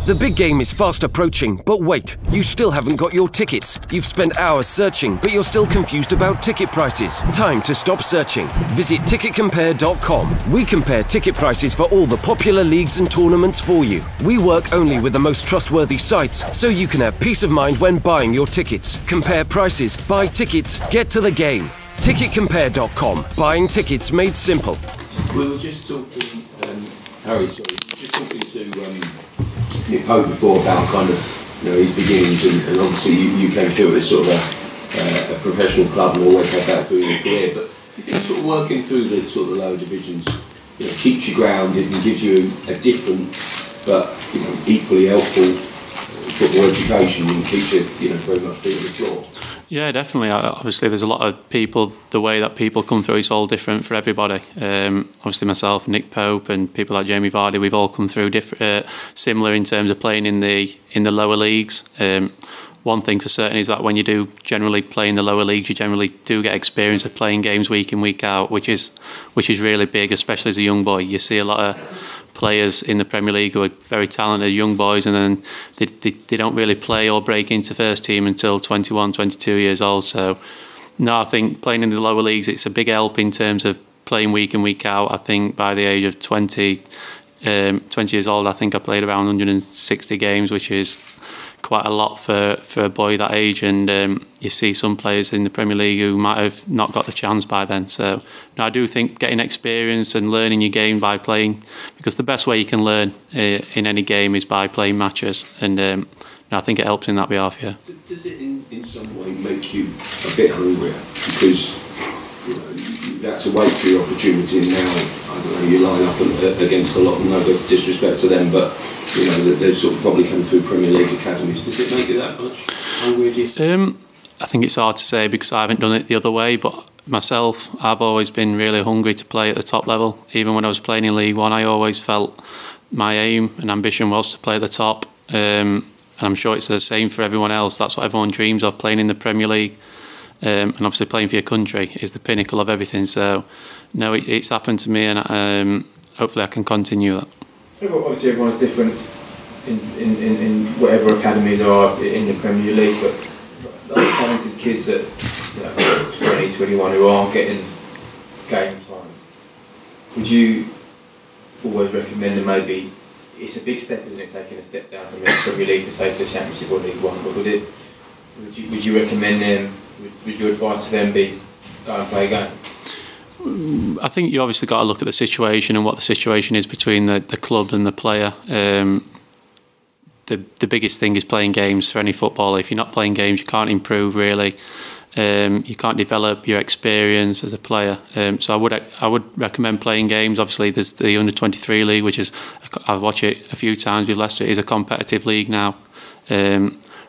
The big game is fast approaching, but wait, you still haven't got your tickets. You've spent hours searching, but you're still confused about ticket prices. Time to stop searching. Visit ticketcompare.com. We compare ticket prices for all the popular leagues and tournaments for you. We work only with the most trustworthy sites, so you can have peace of mind when buying your tickets. Compare prices, buy tickets, get to the game. Ticketcompare.com. Buying tickets made simple. We were just talking, Harry, sorry, just talking to Nick Pope before about kind of, his beginnings, and obviously you came through as sort of a professional club and always had that through your career, but do you think sort of working through the sort of lower divisions, keeps you grounded and gives you a different but equally helpful football education and keeps you very much feet on the floor? Yeah, definitely. Obviously, there's a lot of people, the way that people come through is all different for everybody. Obviously, myself, Nick Pope and people like Jamie Vardy, we've all come through similar in terms of playing in the lower leagues. One thing for certain is that when you do generally play in the lower leagues, you generally do get experience of playing games week in, week out, which is really big, especially as a young boy. You see a lot of players in the Premier League who are very talented young boys, and then they don't really play or break into first team until 21, 22 years old. So no, I think playing in the lower leagues, it's a big help in terms of playing week in, week out. I think by the age of 20 years old, I think I played around 160 games, which is quite a lot for a boy that age, and you see some players in the Premier League who might have not got the chance by then. So no, I do think getting experience and learning your game by playing, because the best way you can learn in any game is by playing matches, and no, I think it helps in that behalf. Yeah. Does it in some way make you a bit hungrier, because you had to wait for your opportunity, and now I don't know, you line up against a lot, no disrespect to them, but they've sort of probably come through Premier League academies. Does it make you that much hungrier, do you think? I think it's hard to say because I haven't done it the other way, but myself, I've always been really hungry to play at the top level. Even when I was playing in League One, I always felt my aim and ambition was to play at the top, and I'm sure it's the same for everyone else. That's what everyone dreams of, playing in the Premier League. And obviously playing for your country is the pinnacle of everything. So no, it's happened to me, and hopefully I can continue that. Obviously everyone's different in whatever academies are in the Premier League, but the talented kids at 20, 21 who aren't getting game time, would you always recommend them? Maybe it's a big step, isn't it, taking a step down from the Premier League to say to the Championship or League One, but would you recommend them? Would your advice to them be go and play a game? I think you obviously got to look at the situation and what the situation is between the club and the player. The biggest thing is playing games for any footballer. If you're not playing games, you can't improve really. You can't develop your experience as a player. So I would recommend playing games. Obviously, there's the under-23 league, which is, I've watched it a few times with Leicester. It is a competitive league now.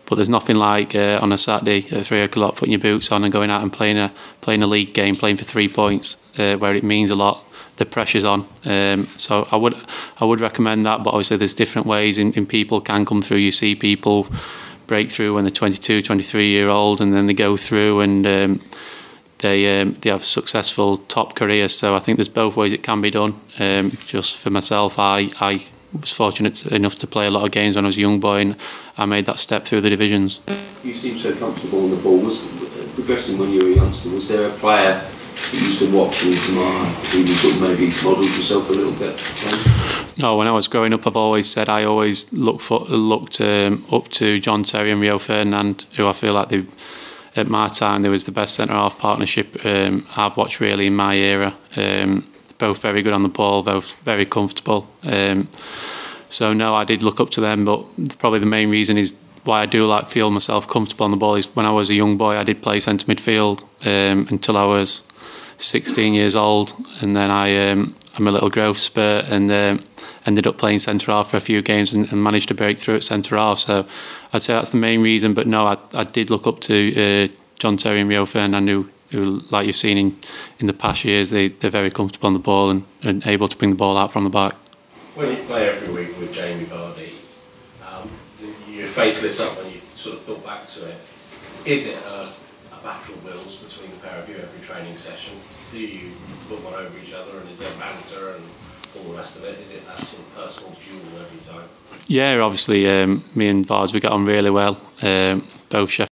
But there's nothing like on a Saturday at 3 o'clock putting your boots on and going out and playing a league game, playing for 3 points, where it means a lot. The pressure's on. So I would recommend that. But obviously there's different ways in people can come through. You see people break through when they're 22, 23-year-old, and then they go through and they have successful top careers. So I think there's both ways it can be done. Just for myself, I was fortunate enough to play a lot of games when I was a young boy, and I made that step through the divisions. You seem so comfortable on the ball. Was progressing when you were a youngster? Was there a player that you used to watch and admire who you sort of maybe modelled yourself a little bit? No, when I was growing up, I've always said I always looked up to John Terry and Rio Ferdinand, who I feel like at my time there was the best centre half partnership I've watched really in my era. Both very good on the ball, both very comfortable. So no, I did look up to them, but probably the main reason is why I do feel myself comfortable on the ball is when I was a young boy I did play centre midfield until I was 16 years old, and then I'm a little growth spurt and ended up playing centre half for a few games and managed to break through at centre half. So I'd say that's the main reason, but no, I did look up to John Terry and Rio Ferdinand, who, like you've seen in the past years, they're very comfortable on the ball and able to bring the ball out from the back. When you play every week with Jamie Vardy, your face lit up when you sort of thought back to it. Is it a battle of wills between the pair of you every training session? Do you put one over each other, and is there banter and all the rest of it? Is it that sort of personal duel every time? Yeah, obviously me and Vards, we got on really well. Both Sheffield